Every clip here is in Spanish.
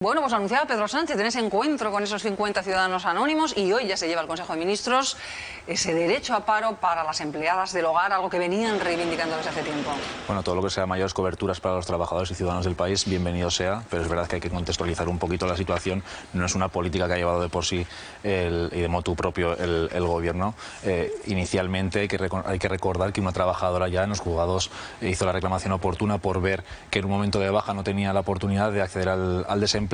Bueno, pues anunciaba Pedro Sánchez en ese encuentro con esos 50 ciudadanos anónimos y hoy ya se lleva al Consejo de Ministros ese derecho a paro para las empleadas del hogar, algo que venían reivindicando desde hace tiempo. Bueno, todo lo que sea mayores coberturas para los trabajadores y ciudadanos del país, bienvenido sea, pero es verdad que hay que contextualizar un poquito la situación. No es una política que ha llevado de por sí y de motu propio el Gobierno. Inicialmente hay que recordar que una trabajadora ya en los juzgados hizo la reclamación oportuna por ver que en un momento de baja no tenía la oportunidad de acceder al desempleo,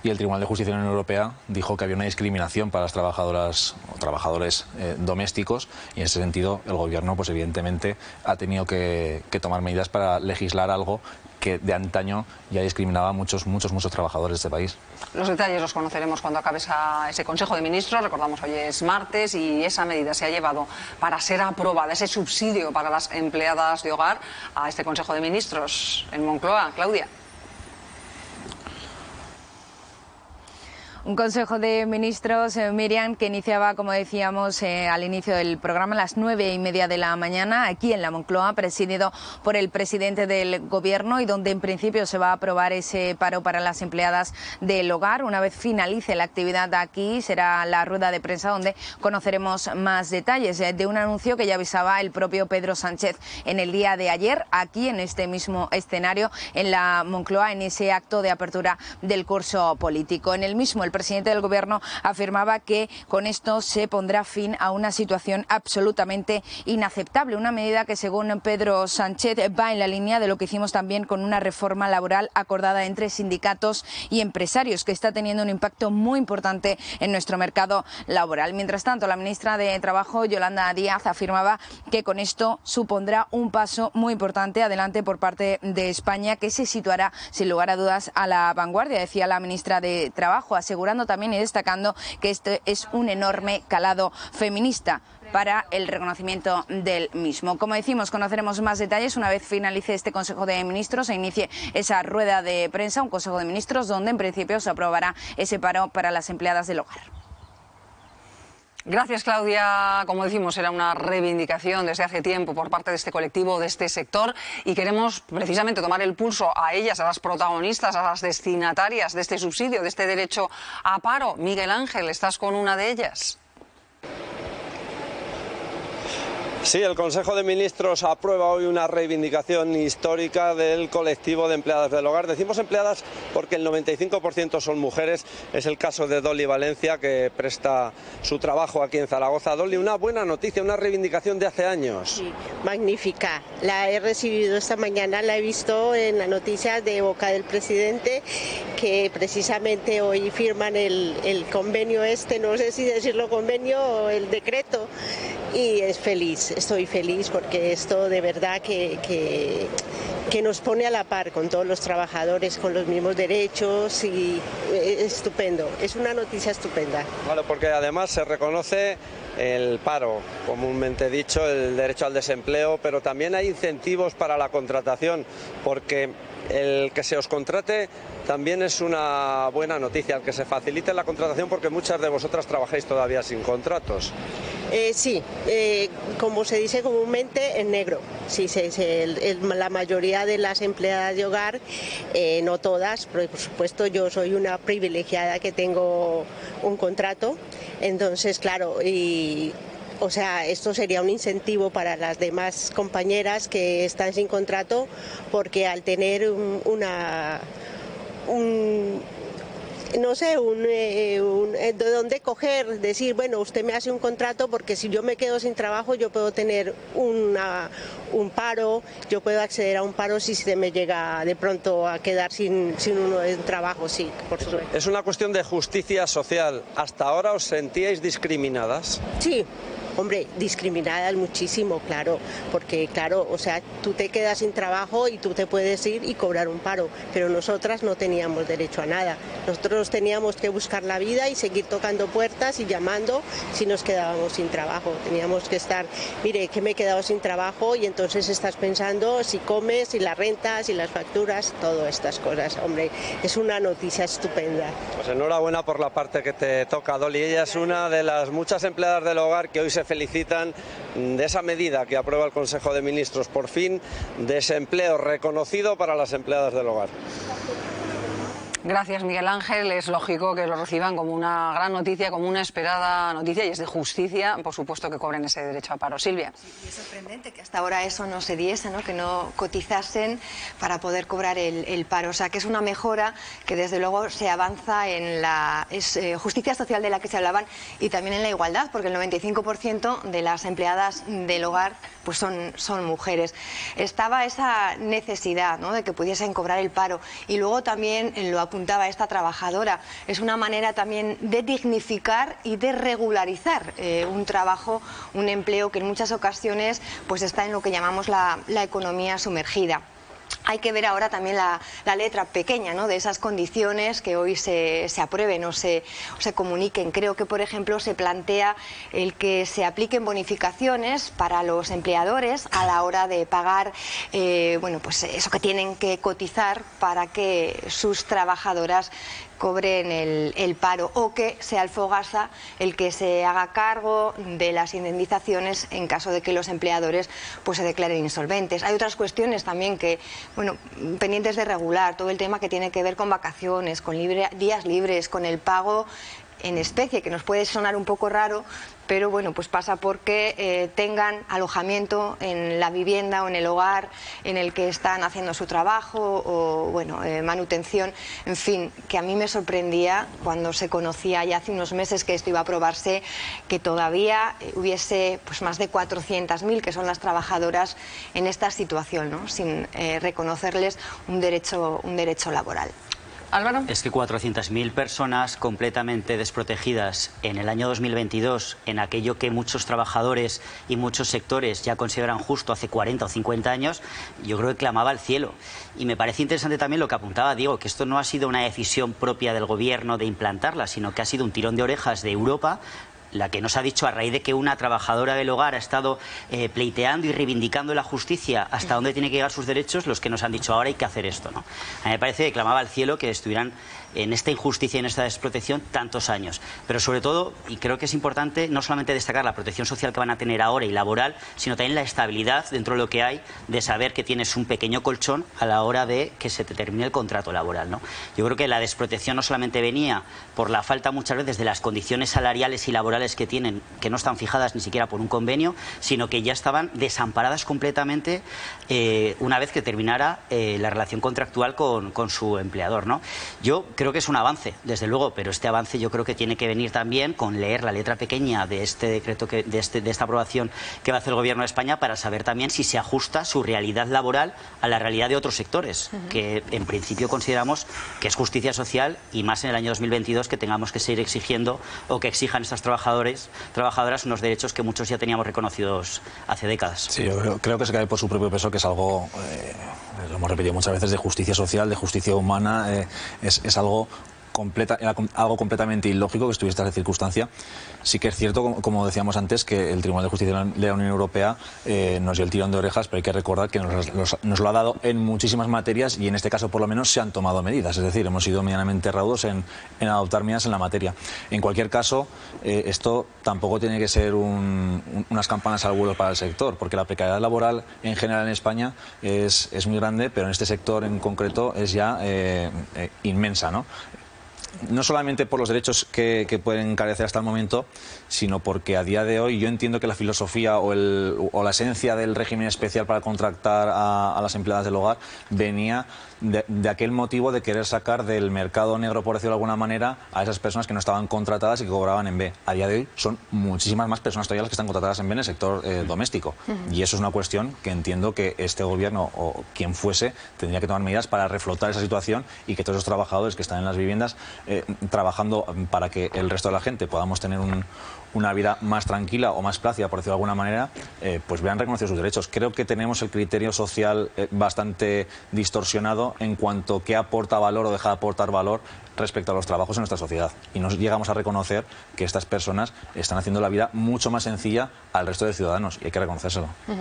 y el Tribunal de Justicia de la Unión Europea dijo que había una discriminación para las trabajadoras o trabajadores domésticos, y en ese sentido el Gobierno pues evidentemente ha tenido que tomar medidas para legislar algo que de antaño ya discriminaba a muchos trabajadores de este país. Los detalles los conoceremos cuando acabe ese Consejo de Ministros. Recordamos, hoy es martes y esa medida se ha llevado para ser aprobada, ese subsidio para las empleadas de hogar, a este Consejo de Ministros en Moncloa. Claudia. Un Consejo de Ministros, Miriam, que iniciaba, como decíamos al inicio del programa, a las 9:30 de la mañana, aquí en la Moncloa, presidido por el presidente del Gobierno, y donde en principio se va a aprobar ese paro para las empleadas del hogar. Una vez finalice la actividad aquí, será la rueda de prensa donde conoceremos más detalles de un anuncio que ya avisaba el propio Pedro Sánchez en el día de ayer, aquí en este mismo escenario, en la Moncloa, en ese acto de apertura del curso político. En el mismo, el presidente del Gobierno afirmaba que con esto se pondrá fin a una situación absolutamente inaceptable, una medida que, según Pedro Sánchez, va en la línea de lo que hicimos también con una reforma laboral acordada entre sindicatos y empresarios, que está teniendo un impacto muy importante en nuestro mercado laboral. Mientras tanto, la ministra de Trabajo, Yolanda Díaz, afirmaba que con esto supondrá un paso muy importante adelante por parte de España, que se situará sin lugar a dudas a la vanguardia, decía la ministra de Trabajo, asegurando también y destacando que este es un enorme calado feminista para el reconocimiento del mismo. Como decimos, conoceremos más detalles una vez finalice este Consejo de Ministros e inicie esa rueda de prensa, un Consejo de Ministros donde en principio se aprobará ese paro para las empleadas del hogar. Gracias, Claudia. Como decimos, era una reivindicación desde hace tiempo por parte de este colectivo, de este sector, y queremos precisamente tomar el pulso a ellas, a las protagonistas, a las destinatarias de este subsidio, de este derecho a paro. Miguel Ángel, ¿estás con una de ellas? Sí, el Consejo de Ministros aprueba hoy una reivindicación histórica del colectivo de empleadas del hogar. Decimos empleadas porque el 95% son mujeres. Es el caso de Dolly Valencia, que presta su trabajo aquí en Zaragoza. Dolly, una buena noticia, una reivindicación de hace años. Sí, magnífica. La he recibido esta mañana, la he visto en la noticia de boca del presidente, que precisamente hoy firman el convenio no sé si decirlo convenio o el decreto, y es feliz. Estoy feliz porque esto de verdad que nos pone a la par con todos los trabajadores, con los mismos derechos, y es estupendo, es una noticia estupenda. Claro, porque además se reconoce el paro, comúnmente dicho, el derecho al desempleo, pero también hay incentivos para la contratación, porque el que se os contrate también es una buena noticia, el que se facilite la contratación, porque muchas de vosotras trabajáis todavía sin contratos. Sí, como se dice comúnmente, en negro. Sí, la mayoría de las empleadas de hogar, no todas, pero por supuesto yo soy una privilegiada que tengo un contrato, entonces claro, o sea, esto sería un incentivo para las demás compañeras que están sin contrato, porque al tener no sé, de dónde coger, decir, bueno, usted me hace un contrato, porque si yo me quedo sin trabajo yo puedo tener un paro, yo puedo acceder a un paro si se me llega de pronto a quedar sin un trabajo, sí, por supuesto. Es una cuestión de justicia social. ¿Hasta ahora os sentíais discriminadas? Sí. Hombre, discriminadas muchísimo, claro, porque claro, o sea, tú te quedas sin trabajo y tú te puedes ir y cobrar un paro, pero nosotras no teníamos derecho a nada. Nosotros teníamos que buscar la vida y seguir tocando puertas y llamando si nos quedábamos sin trabajo. Teníamos que estar, mire, que me he quedado sin trabajo, y entonces estás pensando si comes, si las rentas, si las facturas, todas estas cosas. Hombre, es una noticia estupenda. Pues enhorabuena por la parte que te toca, Dolly. Ella es una de las muchas empleadas del hogar que hoy se felicitan de esa medida que aprueba el Consejo de Ministros. Por fin, desempleo reconocido para las empleadas del hogar. Gracias, Miguel Ángel. Es lógico que lo reciban como una gran noticia, como una esperada noticia, y es de justicia, por supuesto, que cobren ese derecho a paro. Silvia. Sí, y es sorprendente que hasta ahora eso no se diese, ¿no? Que no cotizasen para poder cobrar el paro. O sea, que es una mejora que desde luego se avanza en la justicia social de la que se hablaban y también en la igualdad, porque el 95% de las empleadas del hogar pues son mujeres. Estaba esa necesidad, ¿no?, de que pudiesen cobrar el paro, y luego también lo apuntaba esta trabajadora, es una manera también de dignificar y de regularizar un trabajo, un empleo que en muchas ocasiones pues está en lo que llamamos la economía sumergida. Hay que ver ahora también la letra pequeña, ¿no?, de esas condiciones que hoy se aprueben o se comuniquen. Creo que, por ejemplo, se plantea el que se apliquen bonificaciones para los empleadores a la hora de pagar bueno, pues eso que tienen que cotizar para que sus trabajadoras cobren el paro, o que sea el Fogasa el que se haga cargo de las indemnizaciones en caso de que los empleadores pues se declaren insolventes. Hay otras cuestiones también que, bueno, pendientes de regular, todo el tema que tiene que ver con vacaciones, con días libres, con el pago en especie, que nos puede sonar un poco raro, pero bueno, pues pasa porque tengan alojamiento en la vivienda o en el hogar en el que están haciendo su trabajo, o bueno, manutención, en fin, que a mí me sorprendía cuando se conocía ya hace unos meses que esto iba a aprobarse, que todavía hubiese pues más de 400.000, que son las trabajadoras en esta situación, ¿no?, sin reconocerles un derecho laboral. Álvaro. Es que 400.000 personas completamente desprotegidas en el año 2022, en aquello que muchos trabajadores y muchos sectores ya consideran justo hace 40 o 50 años, yo creo que clamaba al cielo. Y me parece interesante también lo que apuntaba Diego, que esto no ha sido una decisión propia del gobierno de implantarla, sino que ha sido un tirón de orejas de Europa, la que nos ha dicho a raíz de que una trabajadora del hogar ha estado pleiteando y reivindicando la justicia hasta dónde tiene que llegar sus derechos, los que nos han dicho ahora hay que hacer esto, ¿no? A mí me parece que clamaba al cielo que estuvieran en esta injusticia y en esta desprotección tantos años. Pero sobre todo, y creo que es importante, no solamente destacar la protección social que van a tener ahora y laboral, sino también la estabilidad dentro de lo que hay, de saber que tienes un pequeño colchón a la hora de que se te termine el contrato laboral, ¿no? Yo creo que la desprotección no solamente venía por la falta muchas veces de las condiciones salariales y laborales que tienen, que no están fijadas ni siquiera por un convenio, sino que ya estaban desamparadas completamente una vez que terminara la relación contractual con su empleador, ¿no? Yo creo que es un avance, desde luego, pero este avance yo creo que tiene que venir también con leer la letra pequeña de este decreto, de esta aprobación que va a hacer el Gobierno de España, para saber también si se ajusta su realidad laboral a la realidad de otros sectores, que en principio consideramos que es justicia social, y más en el año 2022 que tengamos que seguir exigiendo o que exijan estas trabajadoras unos derechos que muchos ya teníamos reconocidos hace décadas. Sí, yo creo que se cae por su propio peso, que es algo, lo hemos repetido muchas veces, de justicia social, de justicia humana, es algo algo completamente ilógico que estuviese esta circunstancia. Sí que es cierto, como decíamos antes, que el Tribunal de Justicia de la Unión Europea nos dio el tirón de orejas, pero hay que recordar que nos lo ha dado en muchísimas materias, y en este caso por lo menos se han tomado medidas, es decir, hemos sido medianamente raudos en adoptar medidas en la materia. En cualquier caso, esto tampoco tiene que ser unas campanas al vuelo para el sector, porque la precariedad laboral en general en España es muy grande, pero en este sector en concreto es ya inmensa, ¿no? No solamente por los derechos que pueden carecer hasta el momento, sino porque a día de hoy yo entiendo que la filosofía o la esencia del régimen especial para contratar a las empleadas del hogar venía de aquel motivo de querer sacar del mercado negro, por decirlo de alguna manera, a esas personas que no estaban contratadas y que cobraban en B. A día de hoy son muchísimas más personas todavía las que están contratadas en B en el sector doméstico. Y eso es una cuestión que entiendo que este gobierno, o quien fuese, tendría que tomar medidas para reflotar esa situación, y que todos esos trabajadores que están en las viviendas trabajando para que el resto de la gente podamos tener una vida más tranquila o más plácida, por decirlo de alguna manera, pues vean reconocidos sus derechos. Creo que tenemos el criterio social bastante distorsionado en cuanto a qué aporta valor o deja de aportar valor respecto a los trabajos en nuestra sociedad. Y no llegamos a reconocer que estas personas están haciendo la vida mucho más sencilla al resto de ciudadanos, y hay que reconocérselo.